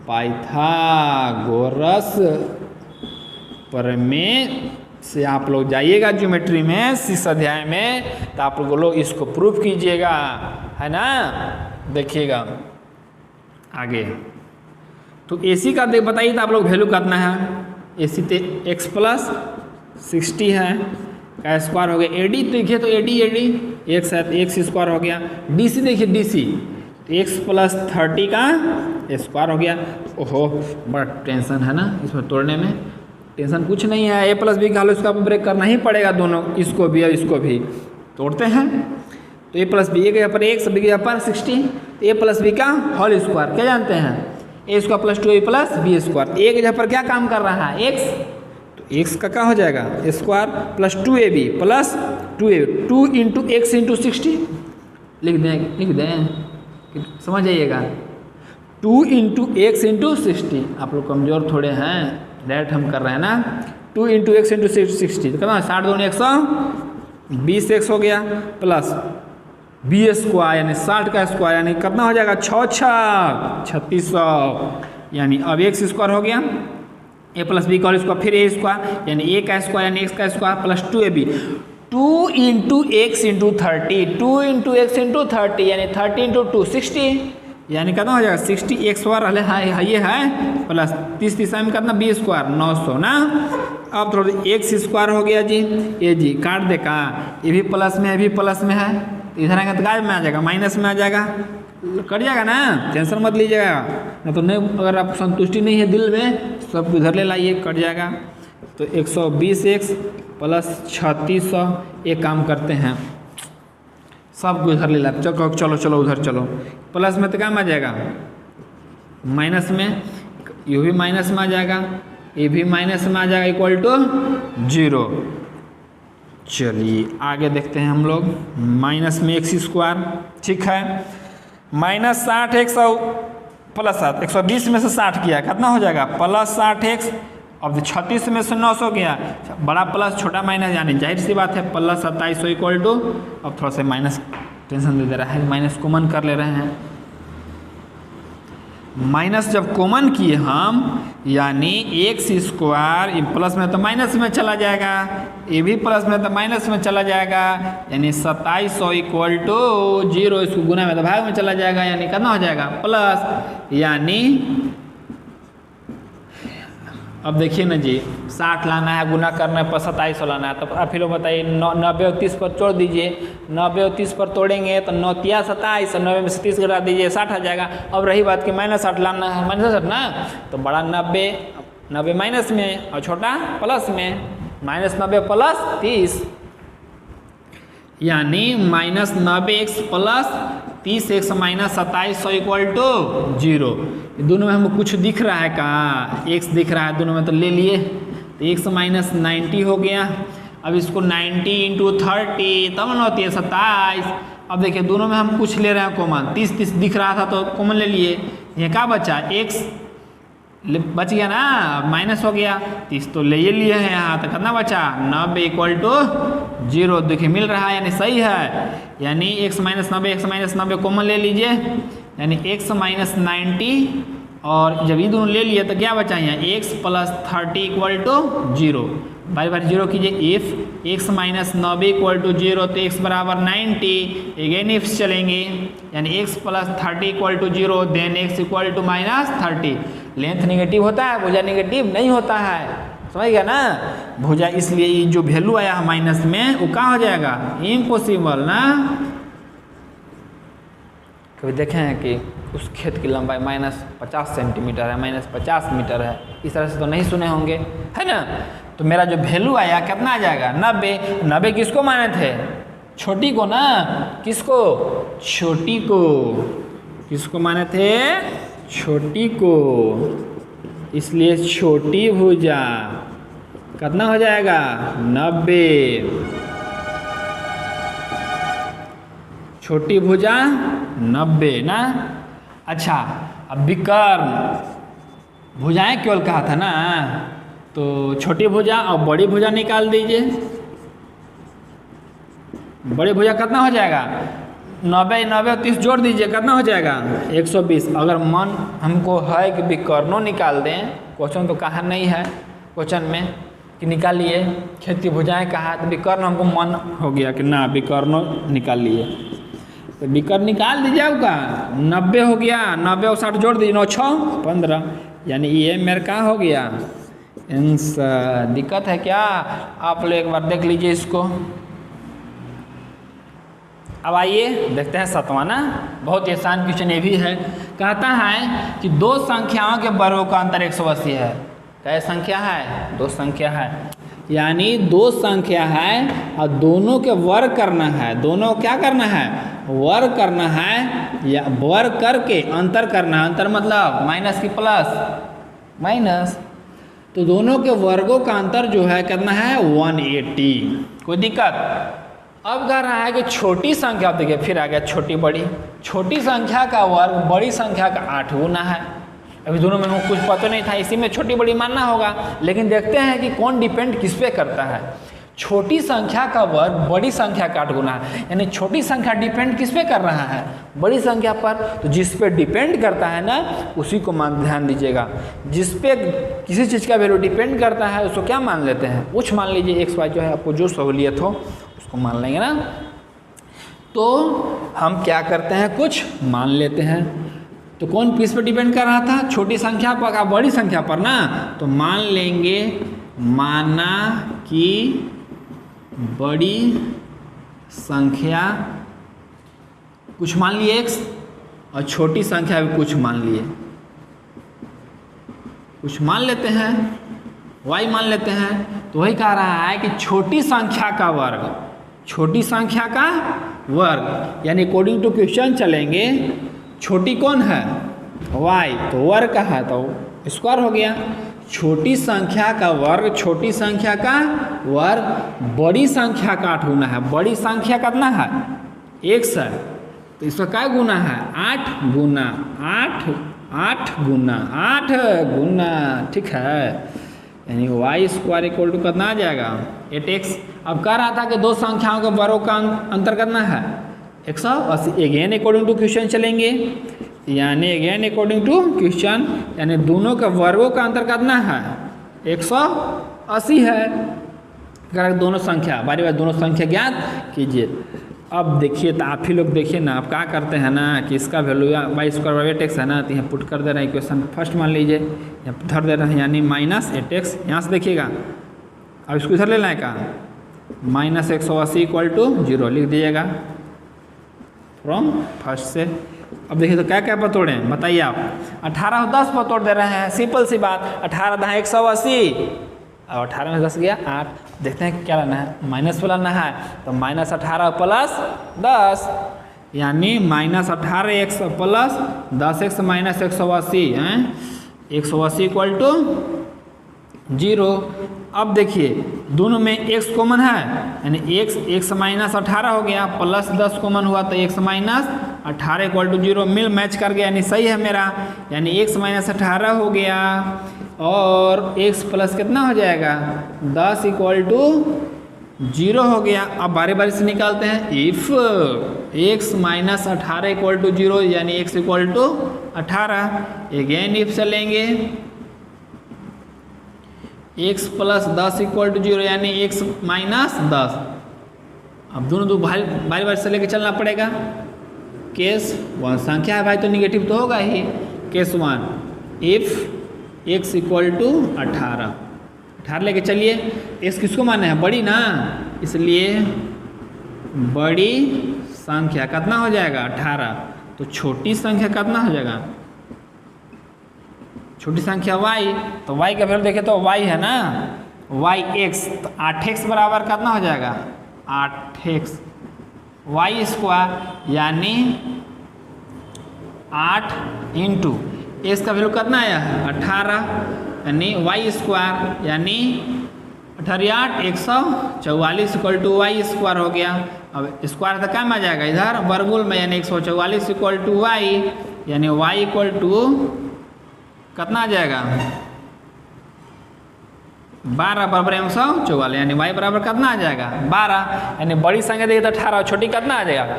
पाइथागोरस प्रमेय से आप लोग जाइएगा ज्योमेट्री में 6 अध्याय में, तो आप लोग इसको प्रूफ कीजिएगा, है ना। देखिएगा आगे, तो AC का बताइए तो आप लोग वैल्यू करना है। AC तो x प्लस 60 है का स्क्वायर हो गया, AD देखिए तो AD x है तो x स्क्वायर हो गया, DC देखिए DC तो x प्लस 30 का स्क्वायर हो गया। ओहो बड़ा टेंशन है ना इसमें तोड़ने में, टेंशन कुछ नहीं है, a प्लस बी का इसका ब्रेक करना ही पड़ेगा, दोनों इसको भी और इसको भी तोड़ते हैं। तो a प्लस बी, a के यहाँ पर x, b के यहाँ पर 60, तो a प्लस बी का होल स्क्वायर क्या जानते हैं, a square plus 2a plus B square. a के यहाँ पर क्या काम कर रहा है x, तो x का क्या हो जाएगा square plus 2ab plus 2a, 2 into x into 60 लिख दें, समझ जाइएगा, 2 इंटू x इंटू 60। आप लोग कमज़ोर थोड़े हैं, डायरेक्ट हम कर रहे हैं ना, 2 इंटू x इंटू 60 तो कितना 60 दूनी 120x हो गया, प्लस बी स्क्वायर यानी 60 का स्क्वायर यानी कितना हो जाएगा 3600, यानी अब x स्क्वायर हो गया, a प्लस बी का स्क्वायर फिर a स्क्वायर यानी a का स्क्वायर यानी x का square plus 2ab, 2 into x into 30, 2 into x into 30 यानी 30 इंटू 2 60, यानी कितना हो जाएगा 60 x स्क्वायर ये है प्लस 30 में कितना बी स्क्वायर 900 ना। अब थोड़ा x स्क्वायर हो गया जी, ये जी काट दे का, ये भी प्लस में, ये भी प्लस में है, तो इधर आएगा तो गायब में आ जाएगा, माइनस में आ जाएगा, कट जाएगा ना, टेंशन मत लीजिएगा, ना तो नहीं, अगर आप संतुष्टि नहीं है दिल में सब इधर ले लाइए, कट जाएगा। तो 120x प्लस 3600 एक काम करते हैं, सब को इधर ले ला, चलो उधर चलो, प्लस में तो काम आ जाएगा, माइनस में ये भी माइनस में आ जाएगा, ये भी माइनस में आ जाएगा, इक्वल टू 0। चलिए आगे देखते हैं हम लोग, माइनस में x स्क्वायर, ठीक है, माइनस 60x प्लस 7, 120 में से 60 किया कितना हो जाएगा प्लस 60x, अब 36 में से 900 गया, बड़ा प्लस छोटा माइनस, यानी जाहिर सी बात है प्लस 2700 इक्वल टू, अब थोड़ा सा माइनस टेंशन दे रहा है, माइनस कॉमन कर ले रहे हैं, माइनस जब कॉमन किए हम यानी x स्क्वायर प्लस में तो माइनस में चला जाएगा, ये भी प्लस में तो माइनस में चला जाएगा, यानी 2700 इक्वल टू 0, इसको गुना में तो भाग में चला जाएगा, यानी कितना हो जाएगा प्लस, यानी अब देखिए ना जी 60 लाना है, गुना करना है पर 2700 लाना है, तो आप फिर बताइए 90 और 30 पर तोड़ दीजिए, 90 और 30 पर तोड़ेंगे तो 9 तिया 27, 90 में से 30 घटा दीजिए 60 आ जाएगा। अब रही बात कि माइनस 60 लाना है, माइनस 60 ना, तो बड़ा 90 माइनस में और छोटा प्लस में, माइनस 90 प्लस 30 यानी minus 90x plus 30x minus 2700 equal to 0। दोनों में हमको कुछ दिख रहा है कहाँ, x दिख रहा है, दोनों में तो ले लिए, तो x माइनस 90 हो गया। अब इसको 90 इंटू 30 तब ना होती है 27। अब देखिए दोनों में हम कुछ ले रहे हैं कॉमन, 30 दिख रहा था तो कॉमन ले लिए, ये क्या बचा x बच गया ना, माइनस हो गया, 30 तो ले लिए हैं यहाँ, तो कितना बचा 90 इक्वल टू 0, देखिए मिल रहा है यानी सही है, यानी x माइनस 90 कॉमन ले लीजिए, यानी x माइनस 90 और जब ये दोनों ले लिए तो क्या बचा यहाँ x प्लस 30 इक्वल टू 0। बारी बारी जीरो कीजिए। If x minus 90 equal to 0 तो x बराबर 90। अगेन इफ चलेंगे, यानी x plus 30 equal to 0 then x equal to minus 30। Length negative होता है, भुजा निगेटिव नहीं होता है, समझ गया ना। भुजा इसलिए ये जो वैल्यू आया है माइनस में वो कहाँ हो जाएगा, इम्पॉसिबल ना। कभी देखे हैं कि उस खेत की लंबाई माइनस 50 सेंटीमीटर है, माइनस 50 मीटर है, इस तरह से तो नहीं सुने होंगे, है ना। तो मेरा जो वैल्यू आया कितना आ जाएगा, 90। 90 किसको माने थे, छोटी को ना, किसको, छोटी को, किसको माने थे, छोटी को। इसलिए छोटी भुजा कितना हो जाएगा, 90। छोटी भुजा 90 ना। अच्छा, अब विकर्ण भुजाएं केवल कहा था ना, तो छोटी भुजा और बड़ी भुजा निकाल दीजिए। बड़ी भुजा कितना हो जाएगा, 90 90 30 जोड़ दीजिए, कितना हो जाएगा, 120। अगर मन हमको है कि विकर्णों निकाल दें, क्वेश्चन तो कहा नहीं है क्वेश्चन में कि निकालिए खेत की भुजाएं कहा, तो विकर्ण हमको मन हो गया कि ना विकर्णों निकाल लिए, तो विकर्ण निकाल दीजिए। आपका 90 हो गया, 90 और 60 जोड़ दीजिए, 9 6 15, यानी ये मेरा क्या हो गया, आंसर। दिक्कत है क्या, आप लोग एक बार देख लीजिए इसको। अब आइए देखते हैं 7वां ना, बहुत ही आसान क्वेश्चन ये भी है। कहता है कि दो संख्याओं के वर्गों का अंतर 180 है। क्या संख्या है, दो संख्या है, यानी दो संख्या है और दोनों के वर्ग करना है। दोनों क्या करना है, वर्ग करना है, या वर्ग करके अंतर करना है। अंतर मतलब माइनस की प्लस माइनस, तो दोनों के वर्गों का अंतर जो है कितना है, 180। कोई दिक्कत। अब कह रहा है कि छोटी संख्या, देखिए फिर आ गया छोटी बड़ी, छोटी संख्या का वर्ग बड़ी संख्या का 8 गुना है। अभी दोनों में कुछ पता नहीं था, इसी में छोटी बड़ी मानना होगा, लेकिन देखते हैं कि कौन डिपेंड किस पे करता है। छोटी संख्या का वर्ग बड़ी संख्या का 8 गुना है, यानी छोटी संख्या डिपेंड किस पे कर रहा है, बड़ी संख्या पर। तो जिस पे डिपेंड करता है ना उसी को ध्यान दीजिएगा। जिस पे किसी चीज़ का वैल्यू डिपेंड करता है उसको क्या मान लेते हैं, कुछ मान लीजिए, एक्स वाई जो है आपको जो सहूलियत हो उसको मान लेंगे ना। तो हम क्या करते हैं, कुछ मान लेते हैं। तो कौन किस पर डिपेंड कर रहा था, छोटी संख्या पर का बड़ी संख्या पर ना। तो मान लेंगे, माना कि बड़ी संख्या कुछ मान लिए x और छोटी संख्या भी कुछ मान लिए, कुछ मान लेते हैं y मान लेते हैं। तो वही कह रहा है कि छोटी संख्या का वर्ग, छोटी संख्या का वर्ग, यानी अकॉर्डिंग टू क्वेश्चन चलेंगे। छोटी कौन है, y, तो वर्ग का है तो स्क्वायर हो गया। छोटी संख्या का वर्ग, छोटी संख्या का वर्ग बड़ी संख्या का 8 गुना है। बड़ी संख्या कितना है, x है, तो इसका क्या गुना है, 8 गुना 8, 8 गुना 8 गुना, ठीक है। यानी वाई स्क्वायर इक्वल टू कितना आ जाएगा, 8x। अब कह रहा था कि दो संख्याओं के वर्गों का अंतर करना है 180। अगेन अकॉर्डिंग टू क्वेश्चन चलेंगे, यानी अगेन अकॉर्डिंग टू क्वेश्चन, यानी दोनों के वर्गों का अंतर कितना है, 180 है। अगर दोनों संख्या बारी बारी दोनों संख्या ज्ञात कीजिए। अब देखिए, तो आप ही लोग देखिए ना, आप क्या करते हैं ना कि इसका वैल्यू वाई स्क्वायर 8x है ना, तो यहाँ पुट कर दे रहे हैं इक्वेशन फर्स्ट मान लीजिए, यहाँ धर दे रहे हैं, यानी माइनस 8x। यहाँ से देखिएगा, अब इसको इधर ले लाए का, माइनस 180 इक्वल टू 0 लिख दीजिएगा फ्रॉम फर्स्ट से। अब देखिए तो क्या क्या पर तोड़ें, बताइए आप। 18 और 10 पर तोड़ दे रहे हैं, सिंपल सी बात। 18 10 180 और 18 में 10 गया 8। देखते हैं क्या लाना है, माइनस पर लाना है, तो माइनस 18 प्लस 10, यानी minus 18 x plus 10x minus 180 हैं, 180 इक्वल टू 0। अब देखिए दोनों में x कॉमन है, यानी x माइनस 18 हो गया, प्लस 10 कॉमन हुआ तो x माइनस 18 इक्वल टू 0 मिल मैच कर गया, यानी सही है मेरा, यानी x माइनस 18 हो गया और x प्लस कितना हो जाएगा 10 इक्वल टू 0 हो गया। अब बारी बारी से निकालते हैं, if x minus 18 equal to 0, यानी x equal to 18। Again if चलेंगे, x प्लस 10 इक्वल टू 0 यानी x माइनस 10। अब दोनों दो बारी बारी से लेके चलना पड़ेगा। केस 1 संख्या है भाई तो निगेटिव तो होगा ही। Case 1 if x equal to 18 लेके चलिए। x किसको माने है? बड़ी ना, इसलिए बड़ी संख्या कितना हो जाएगा? 18। तो छोटी संख्या कितना हो जाएगा? छोटी संख्या y, तो y का वैल्यू देखें तो y है ना, yx, तो 8x बराबर कितना हो जाएगा? 8x y स्क्वायर यानी 8 इंटू x का वैल्यू कितना आया है? 18 यानी y स्क्वायर यानी 8 144 इक्वल टू वाई स्क्वायर हो गया। अब स्क्वायर तो कम आ जाएगा इधर वर्गमूल में, यानी 144 इक्वल टू वाई यानी y इक्वल टू कितना आ जाएगा? 12 बराबर 144 यानी y बराबर कितना आ जाएगा? 12। यानी बड़ी संख्या देखिए तो 18 और छोटी कितना आ जाएगा?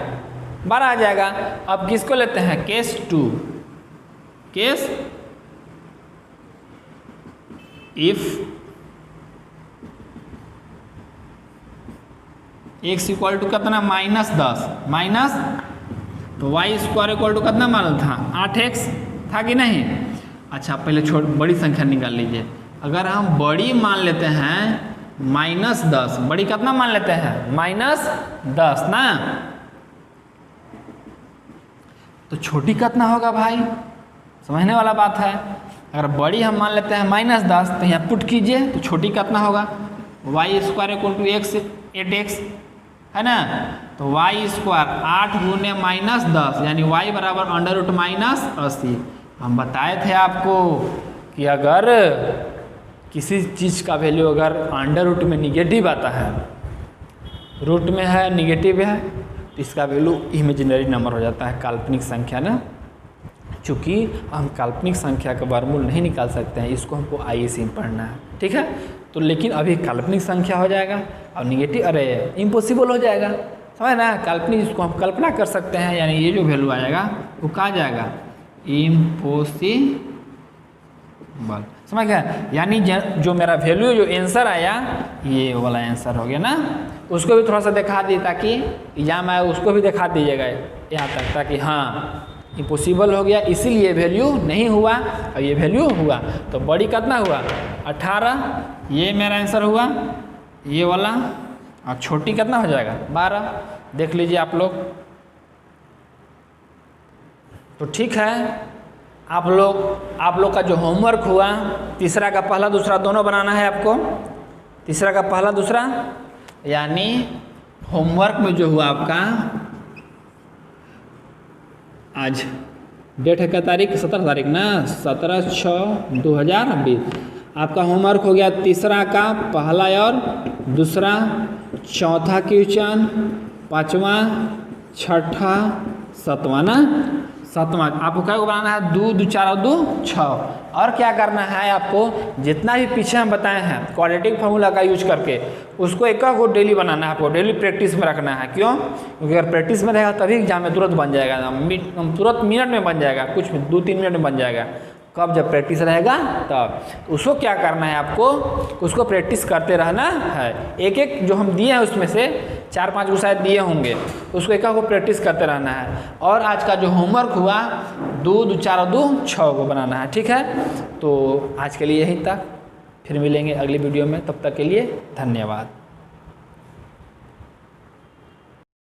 12 आ जाएगा। अब किसको लेते हैं? Case 2। Case if x equal to कितना? -10 माइनस, तो y स्क्वायर इक्वल टू कितना मालूम था? 8x था कि नहीं? अच्छा पहले बड़ी संख्या निकाल लीजिए। अगर हम बड़ी मान लेते हैं -10, बड़ी कितना मान लेते हैं? -10 ना, तो छोटी कितना होगा भाई? समझने वाला बात है। अगर बड़ी हम मान लेते हैं -10 तो यहाँ पुट कीजिए तो छोटी कितना होगा? y square equal to x 8x है ना, तो y स्क्वायर 8 गुने -10 यानी y बराबर √-80। हम बताए थे आपको कि अगर किसी चीज़ का वैल्यू अगर अंडर रूट में निगेटिव आता है, रूट में है निगेटिव है, तो इसका वैल्यू इमेजिनरी नंबर हो जाता है, काल्पनिक संख्या ना। चूँकि हम काल्पनिक संख्या का वर्गमूल नहीं निकाल सकते हैं, इसको हमको आईएसी में पढ़ना है, ठीक है। तो लेकिन अभी काल्पनिक संख्या हो जाएगा और निगेटिव अरे इम्पॉसिबल हो जाएगा, समझ ना। काल्पनिक जिसको हम कल्पना कर सकते हैं, यानी ये जो वैल्यू आएगा वो कहा जाएगा? इम्पॉसिबल, समझ गया। यानी जो मेरा वैल्यू जो आंसर आया ये वाला आंसर हो गया ना। उसको भी थोड़ा सा दिखा दी ताकि एग्जाम आए, उसको भी दिखा दीजिएगा यहाँ तक, ताकि हाँ इम्पॉसिबल हो गया इसीलिए वैल्यू नहीं हुआ और ये वैल्यू हुआ। तो बड़ी कितना हुआ? 18, ये मेरा आंसर हुआ ये वाला, और छोटी कितना हो जाएगा? 12। देख लीजिए आप लोग। तो ठीक है, आप लोग का जो होमवर्क हुआ, तीसरा का पहला दूसरा दोनों बनाना है आपको। तीसरा का पहला दूसरा यानी होमवर्क में जो हुआ आपका, आज डेट है क्या तारीख? 17 तारीख ना, 17/6/2020। आपका होमवर्क हो गया तीसरा का पहला और दूसरा, चौथा क्वेश्चन, पाँचवा, छठा, सातवां ना, सातवां। आपको क्या बनाना है? 2 2 4 और 2 6। और क्या करना है आपको? जितना भी पीछे हम बताए हैं क्वाड्रेटिक फार्मूला का यूज करके, उसको एक को डेली बनाना है, आपको डेली प्रैक्टिस में रखना है। क्यों? क्योंकि अगर प्रैक्टिस में रहेगा तभी एग्जाम में तुरंत बन जाएगा, तुरंत मिनट में बन जाएगा, कुछ 2-3 मिनट में बन जाएगा। कब? जब प्रैक्टिस रहेगा तब। उसको क्या करना है आपको? उसको प्रैक्टिस करते रहना है। एक एक जो हम दिए हैं उसमें से 4-5 को शायद दिए होंगे, उसको एक को प्रैक्टिस करते रहना है। और आज का जो होमवर्क हुआ 2 2 4 और 2 6 को बनाना है, ठीक है। तो आज के लिए यहीं तक, फिर मिलेंगे अगली वीडियो में, तब तक के लिए धन्यवाद।